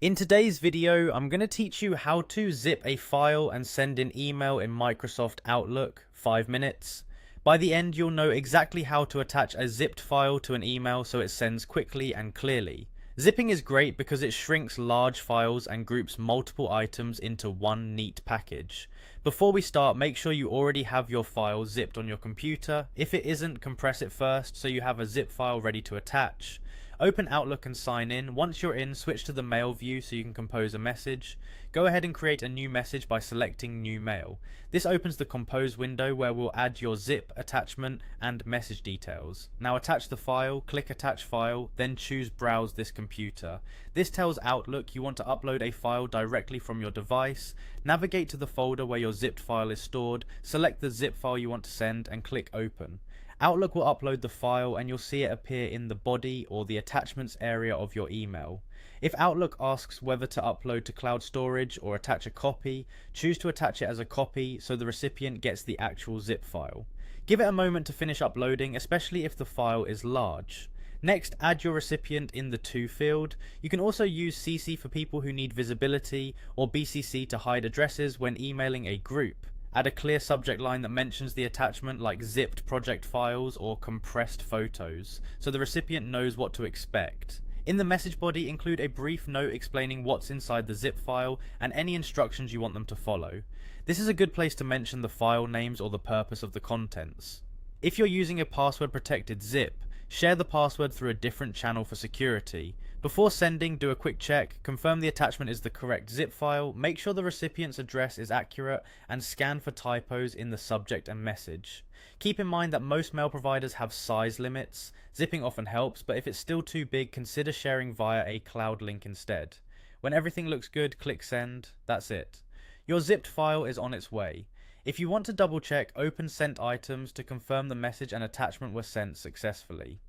In today's video, I'm going to teach you how to zip a file and send an email in Microsoft Outlook, 5 minutes. By the end, you'll know exactly how to attach a zipped file to an email so it sends quickly and clearly. Zipping is great because it shrinks large files and groups multiple items into one neat package. Before we start, make sure you already have your file zipped on your computer. If it isn't, compress it first so you have a zip file ready to attach. Open Outlook and sign in. Once you're in, switch to the mail view so you can compose a message. Go ahead and create a new message by selecting New Mail. This opens the Compose window where we'll add your zip, attachment, and message details. Now attach the file, click Attach File, then choose Browse this computer. This tells Outlook you want to upload a file directly from your device. Navigate to the folder where your zipped file is stored, select the zip file you want to send, and click Open. Outlook will upload the file and you'll see it appear in the body or the attachments area of your email. If Outlook asks whether to upload to cloud storage or attach a copy, choose to attach it as a copy so the recipient gets the actual zip file. Give it a moment to finish uploading, especially if the file is large. Next, add your recipient in the To field. You can also use CC for people who need visibility or BCC to hide addresses when emailing a group. Add a clear subject line that mentions the attachment like zipped project files or compressed photos, so the recipient knows what to expect. In the message body, include a brief note explaining what's inside the zip file and any instructions you want them to follow. This is a good place to mention the file names or the purpose of the contents. If you're using a password protected zip, share the password through a different channel for security. Before sending, do a quick check, confirm the attachment is the correct zip file, make sure the recipient's address is accurate, and scan for typos in the subject and message. Keep in mind that most mail providers have size limits. Zipping often helps, but if it's still too big, consider sharing via a cloud link instead. When everything looks good, click send. That's it. Your zipped file is on its way. If you want to double check, open Sent Items to confirm the message and attachment were sent successfully.